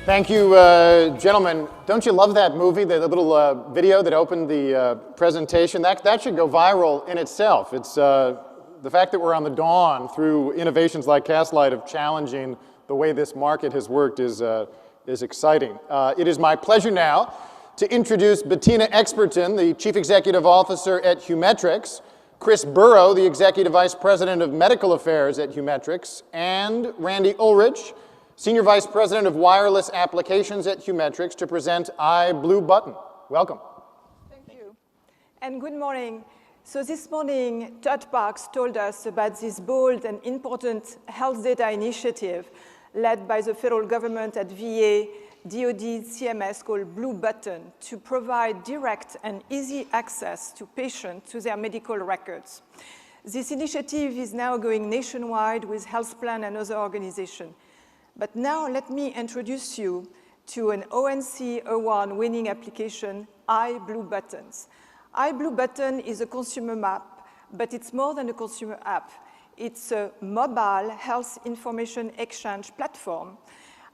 Thank you, gentlemen. Don't you love that movie, the little video that opened the presentation? That should go viral in itself. It's the fact that we're on the dawn through innovations like Castlight of challenging the way this market has worked is exciting. It is my pleasure now to introduce Bettina Experton, the Chief Executive Officer at Humetrix, Chris Burrow, the Executive Vice President of Medical Affairs at Humetrix, and Randy Ullrich, Senior Vice President of Wireless Applications at Humetrix, to present iBlueButton. Welcome. Thank you. And good morning. So this morning, Todd Parks told us about this bold and important health data initiative led by the federal government at VA, DoD, CMS, called iBlueButton, to provide direct and easy access to patients to their medical records. This initiative is now going nationwide with health plan and other organizations. But now let me introduce you to an ONC award-winning application, iBlueButton. iBlueButton is a consumer map, but it's more than a consumer app. It's a mobile health information exchange platform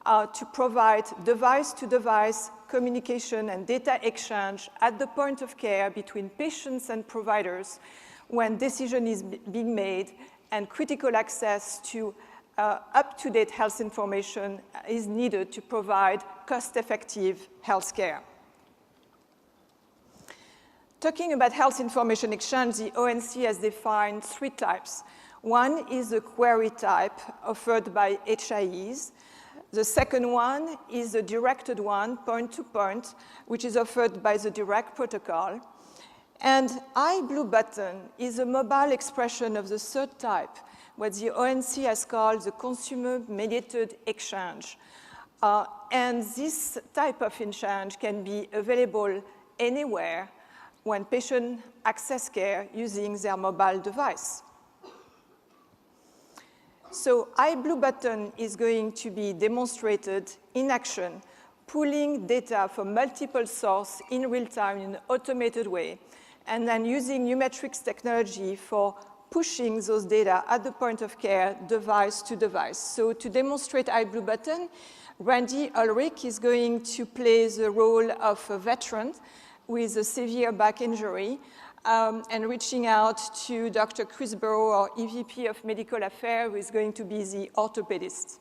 to provide device-to-device communication and data exchange at the point of care between patients and providers when decision is being made and critical access to up-to-date health information is needed to provide cost-effective health care. Talking about health information exchange, the ONC has defined 3 types. One is a query type offered by HIEs. The second one is a directed one, point-to-point, which is offered by the direct protocol. And iBlueButton is a mobile expression of the third type, what the ONC has called the consumer-mediated exchange. And this type of exchange can be available anywhere when patients access care using their mobile device. So iBlueButton is going to be demonstrated in action, pulling data from multiple sources in real time in an automated way, and then using Humetrix technology for pushing those data at the point of care, device to device. So to demonstrate iBlueButton, Randy Ullrich is going to play the role of a veteran with a severe back injury and reaching out to Dr. Chris Burrow, our EVP of Medical Affairs, who is going to be the orthopedist.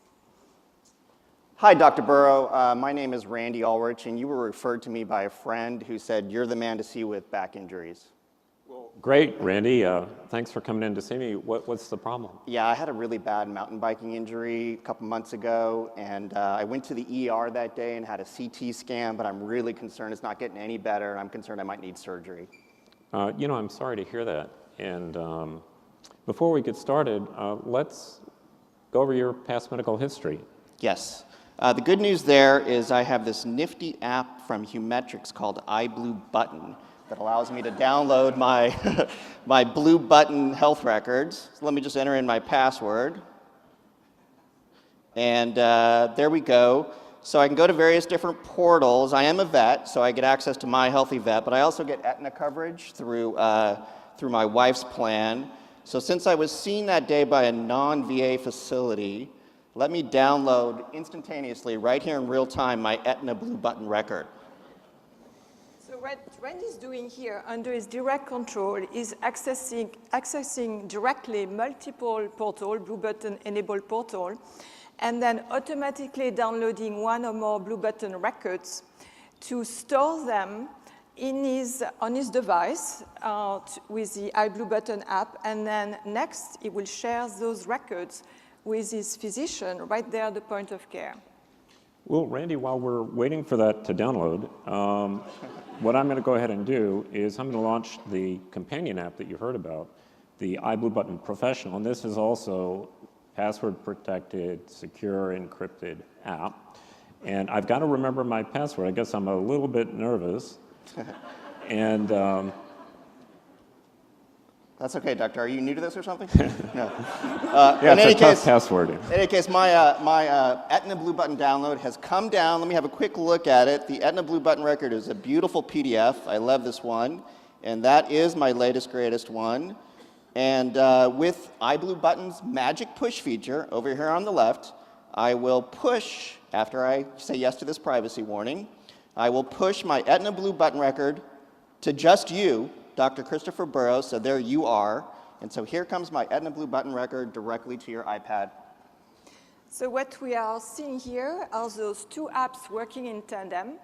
Hi, Dr. Burrow. My name is Randy Ullrich, and you were referred to me by a friend who said you're the man to see with back injuries. Great, Randy. Thanks for coming in to see me. What's the problem? Yeah, I had a really bad mountain biking injury a couple months ago, and I went to the ER that day and had a CT scan, but I'm really concerned it's not getting any better, and I'm concerned I might need surgery. I'm sorry to hear that. And before we get started, let's go over your past medical history. Yes. The good news there is I have this nifty app from Humetrix called iBlueButton that allows me to download my, my iBlueButton health records. So let me just enter in my password. And there we go. So I can go to various different portals. I am a vet, so I get access to My Healthy Vet, but I also get Aetna coverage through my wife's plan. So since I was seen that day by a non-VA facility, let me download instantaneously, right here in real time, my Aetna iBlueButton record. So what Randy's doing here under his direct control is accessing directly multiple portal, iBlueButton-enabled portal, and then automatically downloading one or more iBlueButton records to store them on his device with the iBlueButton app, and then next he will share those records with his physician right there at the point of care. Well, Randy, while we're waiting for that to download, what I'm going to go ahead and do is I'm going to launch the companion app that you heard about, the iBlueButton Professional, and this is also password-protected, secure, encrypted app. And I've got to remember my password. I guess I'm a little bit nervous. And that's okay, Doctor. Are you new to this or something? No. Yeah, it's a tough password. In any case, my Aetna iBlueButton download has come down. Let me have a quick look at it. The Aetna iBlueButton record is a beautiful PDF. I love this one. And that is my latest, greatest one. And with iBlueButton's magic push feature over here on the left, I will push after I say yes to this privacy warning, I will push my Aetna Blue Button record to just you, Dr. Christopher Burrow, so there you are. And so here comes my Aetna Blue Button record directly to your iPad. So what we are seeing here are those two apps working in tandem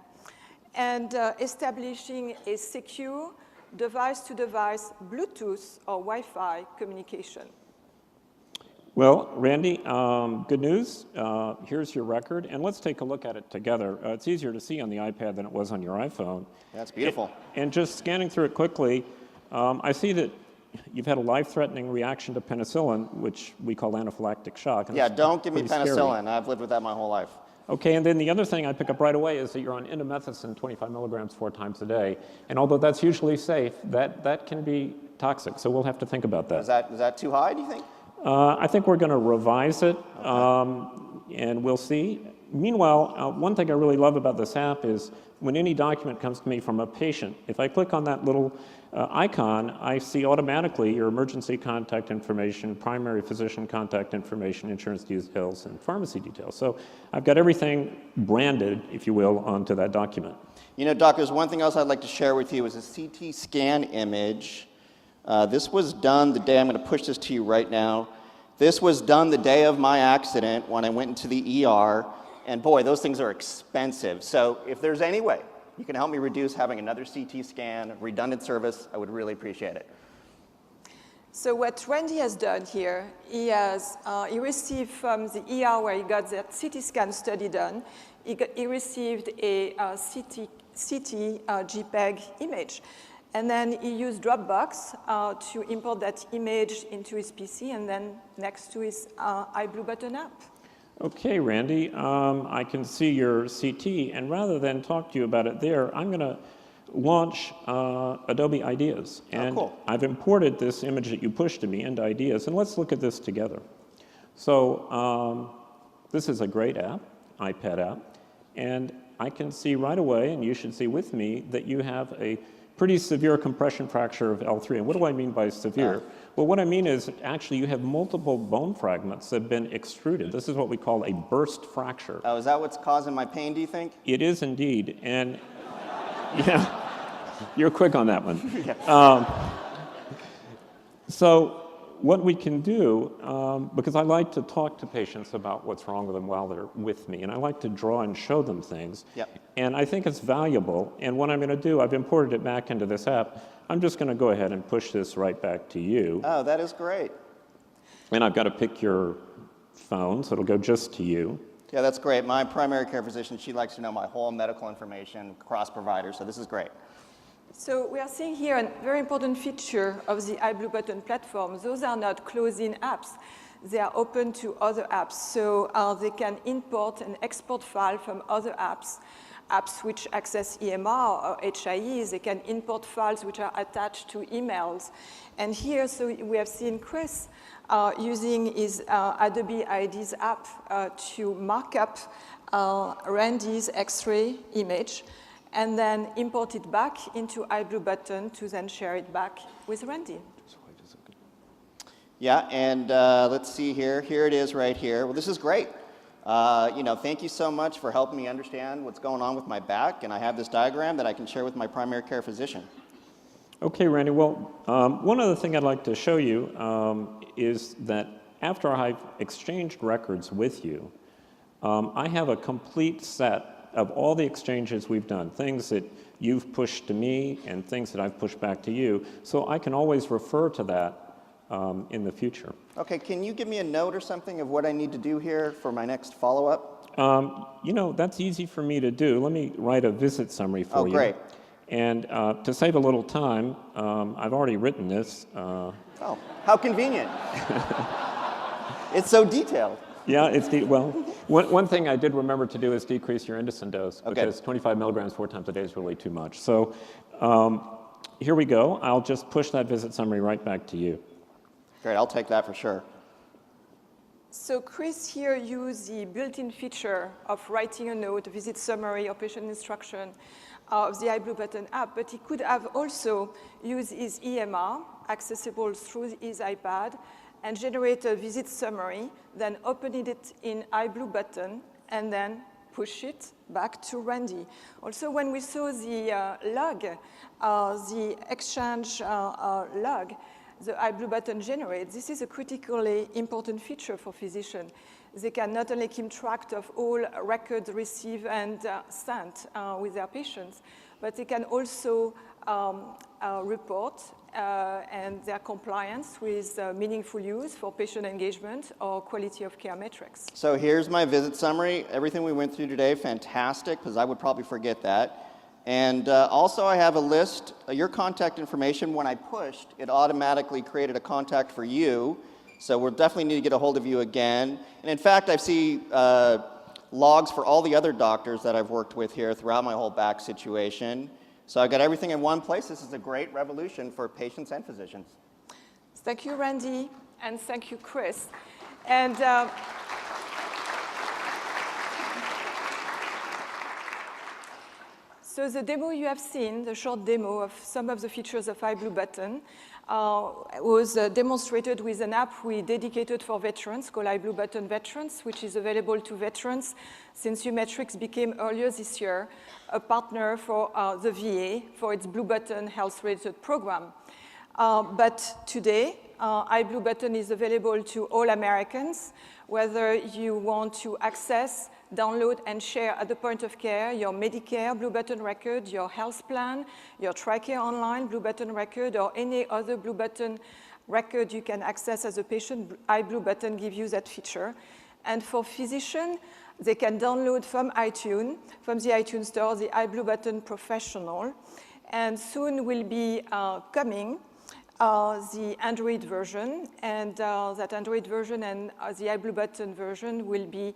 and establishing a secure device-to-device Bluetooth or Wi-Fi communication. Well, Randy, good news. Here's your record, and let's take a look at it together. It's easier to see on the iPad than it was on your iPhone. That's beautiful. And just scanning through it quickly, I see that you've had a life-threatening reaction to penicillin, which we call anaphylactic shock. Yeah, don't give me pretty penicillin. scary. I've lived with that my whole life. Okay, and then the other thing I pick up right away is that you're on indomethacin 25 milligrams 4 times a day. And although that's usually safe, that can be toxic. So we'll have to think about that. Is that too high, do you think? I think we're going to revise it, and we'll see. Meanwhile, one thing I really love about this app is when any document comes to me from a patient, if I click on that little icon, I see automatically your emergency contact information, primary physician contact information, insurance details, and pharmacy details. So I've got everything branded, if you will, onto that document. You know, Doc, there's one thing else I'd like to share with you is a CT scan image. This was done the day, I'm going to push this to you right now. This was done the day of my accident when I went into the ER, and boy, those things are expensive. So if there's any way you can help me reduce having another CT scan, redundant service, I would really appreciate it. So what Randy has done here, he received from the ER where he got that CT scan study done, he received a CT JPEG image. And then he used Dropbox to import that image into his PC and then next to his iBlueButton app. Okay, Randy, I can see your CT, and rather than talk to you about it there, I'm going to launch Adobe Ideas. And cool. I've imported this image that you pushed to me into Ideas, and let's look at this together. So this is a great app, iPad app, and I can see right away, and you should see with me, that you have a pretty severe compression fracture of L3. And what do I mean by severe? Well, what I mean is actually you have multiple bone fragments that have been extruded. This is what we call a burst fracture. Oh, is that what's causing my pain, do you think? It is indeed. And yeah, you're quick on that one. So what we can do, because I like to talk to patients about what's wrong with them while they're with me, and I like to draw and show them things. Yep. And I think it's valuable. And what I'm going to do, I've imported it back into this app. I'm just going to go ahead and push this right back to you. Oh, that is great. And I've got to pick your phone, so it'll go just to you. Yeah, that's great. My primary care physician, she likes to know my whole medical information across providers, so this is great. So we are seeing here a very important feature of the iBlueButton platform. Those are not closed-in apps. They are open to other apps. So they can import and export files from other apps which access EMR or HIEs. They can import files which are attached to emails. And here, so we have seen Chris using his Adobe IDs app to mark up Randy's X-ray image and then import it back into iBlueButton to then share it back with Randy. Yeah, and let's see here. Here it is right here. Well, this is great. Thank you so much for helping me understand what's going on with my back, and I have this diagram that I can share with my primary care physician. Okay, Randy, well, one other thing I'd like to show you is that after I've exchanged records with you, I have a complete set of all the exchanges we've done, things that you've pushed to me and things that I've pushed back to you, so I can always refer to that in the future. Okay, can you give me a note or something of what I need to do here for my next follow-up? That's easy for me to do. Let me write a visit summary for you. Oh, great. And to save a little time, I've already written this. Oh, how convenient. It's so detailed. Yeah, well, one thing I did remember to do is decrease your indocin dose, because 25 milligrams 4 times a day is really too much. So here we go. I'll just push that visit summary right back to you. Great, I'll take that for sure. So Chris here used the built-in feature of writing a note, a visit summary, or patient instruction of the iBlueButton app, but he could have also used his EMR, accessible through his iPad, and generate a visit summary, then open it in iBlueButton, and then push it back to Randy. Also, when we saw the log, the exchange log, the iBlueButton generates, this is a critically important feature for physicians. They can not only keep track of all records received and sent with their patients, but they can also report and their compliance with meaningful use for patient engagement or quality of care metrics. So here's my visit summary. Everything we went through today, fantastic, because I would probably forget that. And also I have a list, your contact information. When I pushed, it automatically created a contact for you. So we'll definitely need to get a hold of you again. And in fact, I see logs for all the other doctors that I've worked with here throughout my whole back situation. So I've got everything in one place. This is a great revolution for patients and physicians. Thank you, Randy, and thank you, Chris. And so the demo you have seen, the short demo of some of the features of iBlueButton, was demonstrated with an app we dedicated for veterans called iBlueButton Veterans, which is available to veterans since Humetrix became earlier this year a partner for the VA for its BlueButton health-related program. But today, iBlueButton is available to all Americans, whether you want to access, download, and share at the point of care your Medicare BlueButton record, your health plan, your TRICARE Online BlueButton record, or any other BlueButton record you can access as a patient. iBlueButton gives you that feature. And for physicians, they can download from iTunes, from the iTunes Store, the iBlueButton Professional. And soon will be coming the Android version. And that Android version and the iBlueButton version will be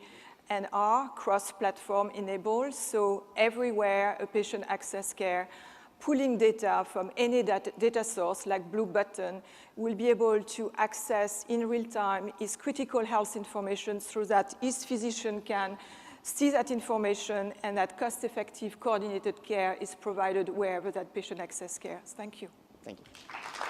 and are cross-platform enabled, so everywhere a patient access care, pulling data from any data source like BlueButton will be able to access in real time his critical health information so that his physician can see that information and that cost-effective coordinated care is provided wherever that patient access care. Thank you. Thank you.